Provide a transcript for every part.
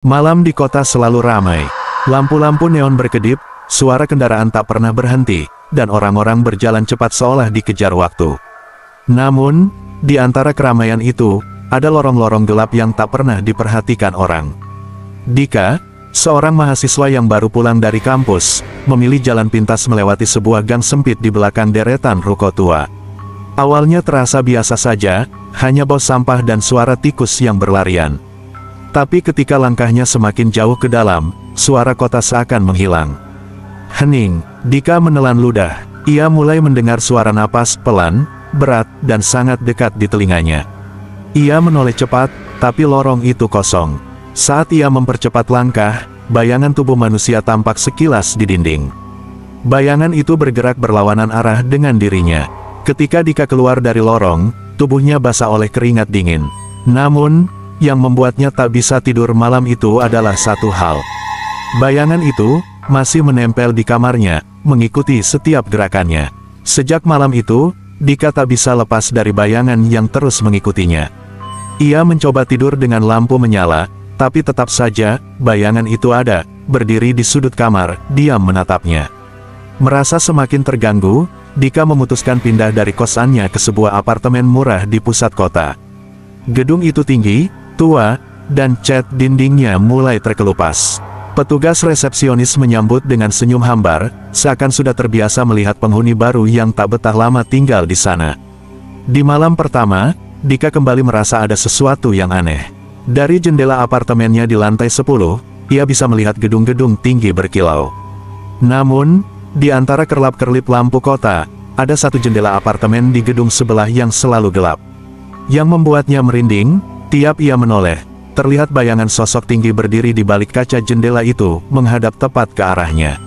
Malam di kota selalu ramai. Lampu-lampu neon berkedip, suara kendaraan tak pernah berhenti, dan orang-orang berjalan cepat seolah dikejar waktu. Namun, di antara keramaian itu, ada lorong-lorong gelap yang tak pernah diperhatikan orang. Dika, seorang mahasiswa yang baru pulang dari kampus, memilih jalan pintas melewati sebuah gang sempit di belakang deretan ruko tua. Awalnya terasa biasa saja, hanya bau sampah dan suara tikus yang berlarian. Tapi ketika langkahnya semakin jauh ke dalam, suara kota seakan menghilang. Hening, Dika menelan ludah. Ia mulai mendengar suara napas pelan, berat, dan sangat dekat di telinganya. Ia menoleh cepat, tapi lorong itu kosong. Saat ia mempercepat langkah, bayangan tubuh manusia tampak sekilas di dinding. Bayangan itu bergerak berlawanan arah dengan dirinya. Ketika Dika keluar dari lorong, tubuhnya basah oleh keringat dingin. Namun, yang membuatnya tak bisa tidur malam itu adalah satu hal. Bayangan itu masih menempel di kamarnya, mengikuti setiap gerakannya. Sejak malam itu, Dika tak bisa lepas dari bayangan yang terus mengikutinya. Ia mencoba tidur dengan lampu menyala, tapi tetap saja, bayangan itu ada, berdiri di sudut kamar, diam menatapnya. Merasa semakin terganggu, Dika memutuskan pindah dari kosannya ke sebuah apartemen murah di pusat kota. Gedung itu tinggi, tua, dan cat dindingnya mulai terkelupas. Petugas resepsionis menyambut dengan senyum hambar, seakan sudah terbiasa melihat penghuni baru yang tak betah lama tinggal di sana. Di malam pertama, Dika kembali merasa ada sesuatu yang aneh. Dari jendela apartemennya di lantai 10, ia bisa melihat gedung-gedung tinggi berkilau. Namun, di antara kerlap-kerlip lampu kota, ada satu jendela apartemen di gedung sebelah yang selalu gelap. Yang membuatnya merinding, tiap ia menoleh, terlihat bayangan sosok tinggi berdiri di balik kaca jendela itu, menghadap tepat ke arahnya.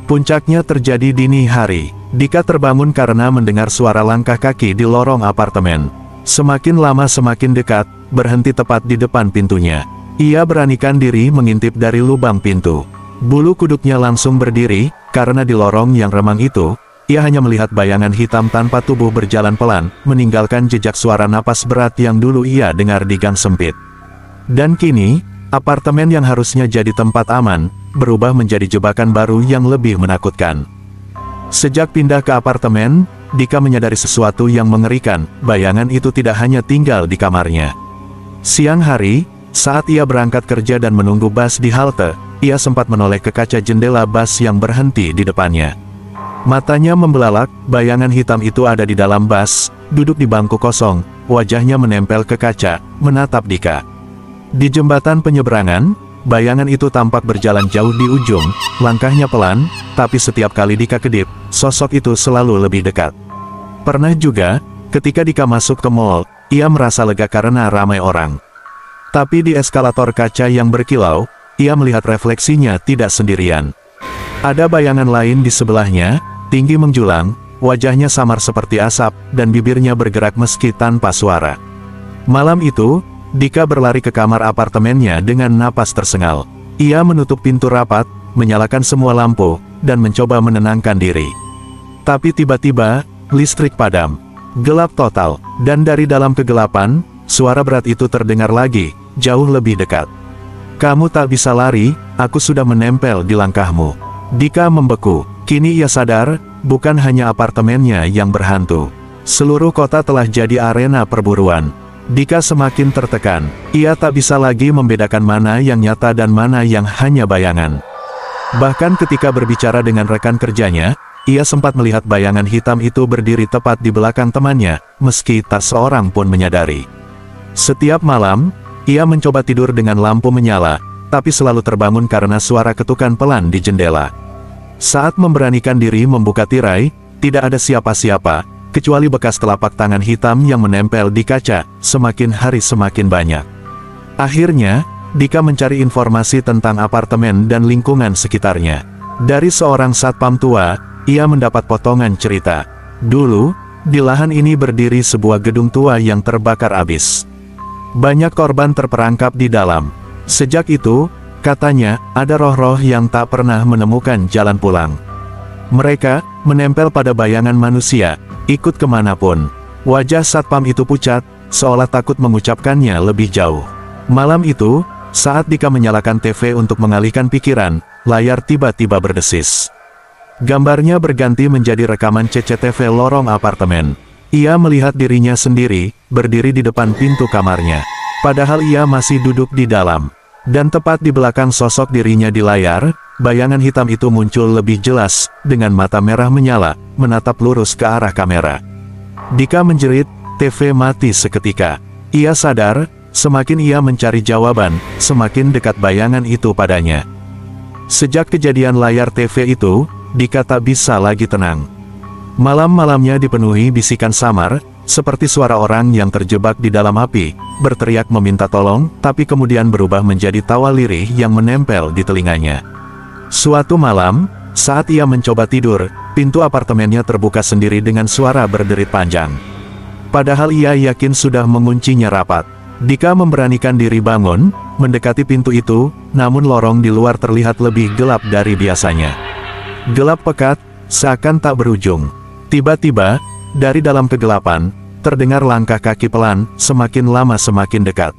Puncaknya terjadi dini hari. Dika terbangun karena mendengar suara langkah kaki di lorong apartemen. Semakin lama semakin dekat, berhenti tepat di depan pintunya. Ia beranikan diri mengintip dari lubang pintu. Bulu kuduknya langsung berdiri, karena di lorong yang remang itu, ia hanya melihat bayangan hitam tanpa tubuh berjalan pelan, meninggalkan jejak suara napas berat yang dulu ia dengar di gang sempit. Dan kini, apartemen yang harusnya jadi tempat aman, berubah menjadi jebakan baru yang lebih menakutkan. Sejak pindah ke apartemen, Dika menyadari sesuatu yang mengerikan, bayangan itu tidak hanya tinggal di kamarnya. Siang hari, saat ia berangkat kerja dan menunggu bus di halte, ia sempat menoleh ke kaca jendela bus yang berhenti di depannya. Matanya membelalak, bayangan hitam itu ada di dalam bus, duduk di bangku kosong, wajahnya menempel ke kaca, menatap Dika. Di jembatan penyeberangan, bayangan itu tampak berjalan jauh di ujung, langkahnya pelan, tapi setiap kali Dika kedip, sosok itu selalu lebih dekat. Pernah juga, ketika Dika masuk ke mall, ia merasa lega karena ramai orang. Tapi di eskalator kaca yang berkilau, ia melihat refleksinya tidak sendirian. Ada bayangan lain di sebelahnya, tinggi menjulang, wajahnya samar seperti asap, dan bibirnya bergerak meski tanpa suara. Malam itu, Dika berlari ke kamar apartemennya dengan napas tersengal. Ia menutup pintu rapat, menyalakan semua lampu, dan mencoba menenangkan diri. Tapi tiba-tiba, listrik padam. Gelap total, dan dari dalam kegelapan, suara berat itu terdengar lagi, jauh lebih dekat. "Kamu tak bisa lari, aku sudah menempel di langkahmu." Dika membeku. Kini ia sadar, bukan hanya apartemennya yang berhantu. Seluruh kota telah jadi arena perburuan. Dika semakin tertekan. Ia tak bisa lagi membedakan mana yang nyata dan mana yang hanya bayangan. Bahkan ketika berbicara dengan rekan kerjanya, ia sempat melihat bayangan hitam itu berdiri tepat di belakang temannya, meski tak seorang pun menyadari. Setiap malam, ia mencoba tidur dengan lampu menyala, tapi selalu terbangun karena suara ketukan pelan di jendela. Saat memberanikan diri membuka tirai, tidak ada siapa-siapa, kecuali bekas telapak tangan hitam yang menempel di kaca, semakin hari semakin banyak. Akhirnya, Dika mencari informasi tentang apartemen dan lingkungan sekitarnya. Dari seorang satpam tua, ia mendapat potongan cerita. Dulu, di lahan ini berdiri sebuah gedung tua yang terbakar habis. Banyak korban terperangkap di dalam. Sejak itu, katanya, ada roh-roh yang tak pernah menemukan jalan pulang. Mereka menempel pada bayangan manusia, ikut kemanapun. Wajah satpam itu pucat, seolah takut mengucapkannya lebih jauh. Malam itu, Saat Dika menyalakan TV untuk mengalihkan pikiran, layar tiba-tiba berdesis. Gambarnya berganti menjadi rekaman CCTV lorong apartemen. Ia melihat dirinya sendiri, berdiri di depan pintu kamarnya. Padahal ia masih duduk di dalam. Dan tepat di belakang sosok dirinya di layar, bayangan hitam itu muncul lebih jelas, dengan mata merah menyala, menatap lurus ke arah kamera. Dika menjerit, TV mati seketika. Ia sadar, semakin ia mencari jawaban, semakin dekat bayangan itu padanya. Sejak kejadian layar TV itu, Dika tak bisa lagi tenang. Malam-malamnya dipenuhi bisikan samar, seperti suara orang yang terjebak di dalam api, berteriak meminta tolong, tapi kemudian berubah menjadi tawa lirih yang menempel di telinganya. Suatu malam, saat ia mencoba tidur, pintu apartemennya terbuka sendiri dengan suara berderit panjang. Padahal ia yakin sudah menguncinya rapat. Dika memberanikan diri bangun, mendekati pintu itu, namun lorong di luar terlihat lebih gelap dari biasanya. Gelap pekat, seakan tak berujung. Tiba-tiba, dari dalam kegelapan, terdengar langkah kaki pelan, semakin lama semakin dekat.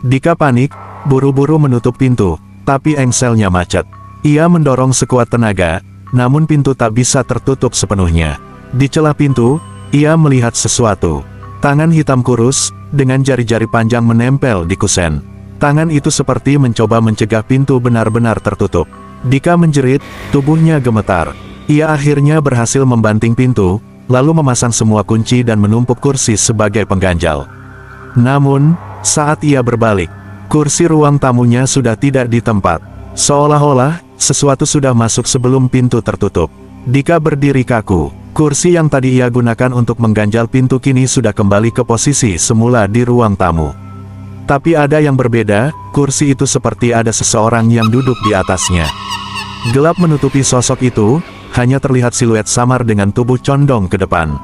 Dika panik, buru-buru menutup pintu, tapi engselnya macet. Ia mendorong sekuat tenaga, namun pintu tak bisa tertutup sepenuhnya. Di celah pintu, ia melihat sesuatu. Tangan hitam kurus, dengan jari-jari panjang menempel di kusen. Tangan itu seperti mencoba mencegah pintu benar-benar tertutup. Dika menjerit, tubuhnya gemetar. Ia akhirnya berhasil membanting pintu, lalu memasang semua kunci dan menumpuk kursi sebagai pengganjal. Namun, saat ia berbalik, kursi ruang tamunya sudah tidak di tempat. Seolah-olah, sesuatu sudah masuk sebelum pintu tertutup. Dika berdiri kaku. Kursi yang tadi ia gunakan untuk mengganjal pintu kini sudah kembali ke posisi semula di ruang tamu. Tapi ada yang berbeda, kursi itu seperti ada seseorang yang duduk di atasnya. Gelap menutupi sosok itu, hanya terlihat siluet samar dengan tubuh condong ke depan.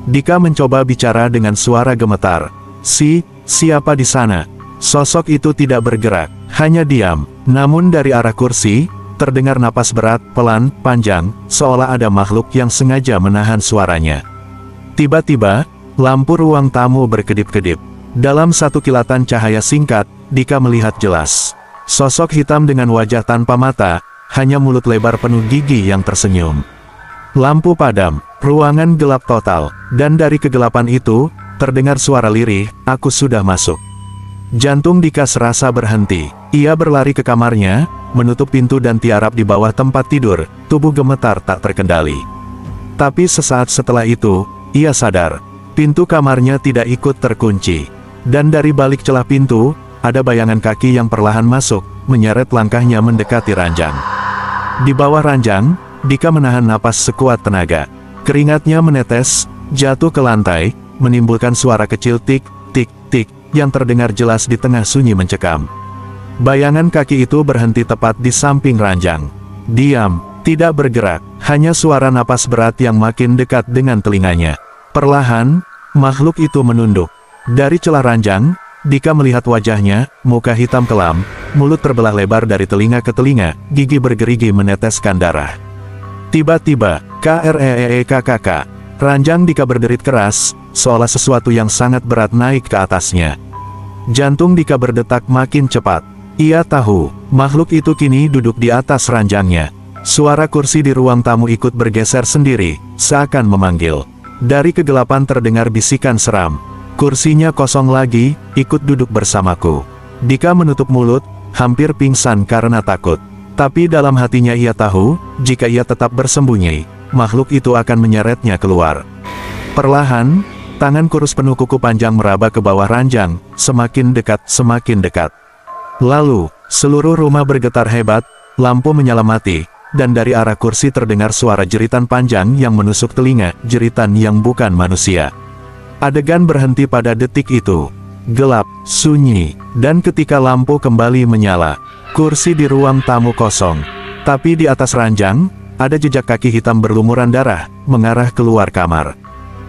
Dika mencoba bicara dengan suara gemetar. Siapa di sana?" Sosok itu tidak bergerak, hanya diam. Namun dari arah kursi, terdengar napas berat, pelan, panjang, seolah ada makhluk yang sengaja menahan suaranya. Tiba-tiba, lampu ruang tamu berkedip-kedip. Dalam satu kilatan cahaya singkat, Dika melihat jelas. Sosok hitam dengan wajah tanpa mata, hanya mulut lebar penuh gigi yang tersenyum. Lampu padam, ruangan gelap total, dan dari kegelapan itu, terdengar suara lirih, "Aku sudah masuk." Jantung Dika serasa berhenti. Ia berlari ke kamarnya, menutup pintu dan tiarap di bawah tempat tidur, tubuh gemetar tak terkendali. Tapi sesaat setelah itu, ia sadar, pintu kamarnya tidak ikut terkunci. Dan dari balik celah pintu, ada bayangan kaki yang perlahan masuk, menyeret langkahnya mendekati ranjang. Di bawah ranjang, Dika menahan napas sekuat tenaga. Keringatnya menetes, jatuh ke lantai, menimbulkan suara kecil tik, tik, tik, yang terdengar jelas di tengah sunyi mencekam. Bayangan kaki itu berhenti tepat di samping ranjang. Diam, tidak bergerak, hanya suara napas berat yang makin dekat dengan telinganya. Perlahan, makhluk itu menunduk. Dari celah ranjang, Dika melihat wajahnya, muka hitam kelam, mulut terbelah lebar dari telinga ke telinga, gigi bergerigi meneteskan darah. Tiba-tiba, KREEKKK, ranjang Dika berderit keras, seolah sesuatu yang sangat berat naik ke atasnya. Jantung Dika berdetak makin cepat. Ia tahu, makhluk itu kini duduk di atas ranjangnya. Suara kursi di ruang tamu ikut bergeser sendiri, seakan memanggil. Dari kegelapan terdengar bisikan seram. "Kursinya kosong lagi, ikut duduk bersamaku." Dika menutup mulut, hampir pingsan karena takut. Tapi dalam hatinya ia tahu, jika ia tetap bersembunyi, makhluk itu akan menyeretnya keluar. Perlahan, tangan kurus penuh kuku panjang meraba ke bawah ranjang, semakin dekat, semakin dekat. Lalu, seluruh rumah bergetar hebat, lampu menyala mati, dan dari arah kursi terdengar suara jeritan panjang yang menusuk telinga, jeritan yang bukan manusia. Adegan berhenti pada detik itu. Gelap, sunyi, dan ketika lampu kembali menyala, kursi di ruang tamu kosong. Tapi di atas ranjang, ada jejak kaki hitam berlumuran darah, mengarah keluar kamar.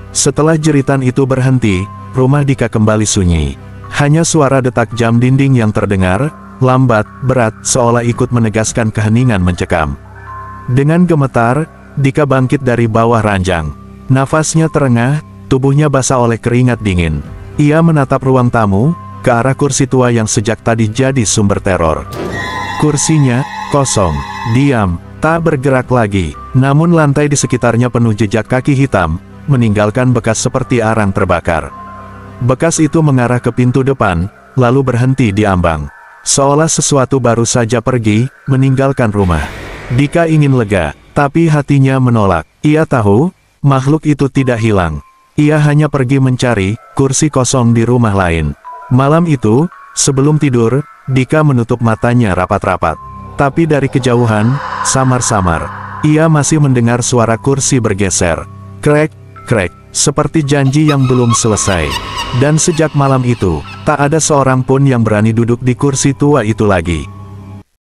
Setelah jeritan itu berhenti, rumah Dika kembali sunyi. Hanya suara detak jam dinding yang terdengar, lambat, berat, seolah ikut menegaskan keheningan mencekam. Dengan gemetar, Dika bangkit dari bawah ranjang. Nafasnya terengah, tubuhnya basah oleh keringat dingin. Ia menatap ruang tamu, ke arah kursi tua yang sejak tadi jadi sumber teror. Kursinya kosong, diam, tak bergerak lagi. Namun lantai di sekitarnya penuh jejak kaki hitam, meninggalkan bekas seperti arang terbakar. Bekas itu mengarah ke pintu depan, lalu berhenti di ambang. Seolah sesuatu baru saja pergi, meninggalkan rumah. Dika ingin lega, tapi hatinya menolak. Ia tahu, makhluk itu tidak hilang. Ia hanya pergi mencari kursi kosong di rumah lain. Malam itu, sebelum tidur, Dika menutup matanya rapat-rapat. Tapi dari kejauhan, samar-samar, ia masih mendengar suara kursi bergeser. Krek, krek, seperti janji yang belum selesai. Dan sejak malam itu, tak ada seorang pun yang berani duduk di kursi tua itu lagi.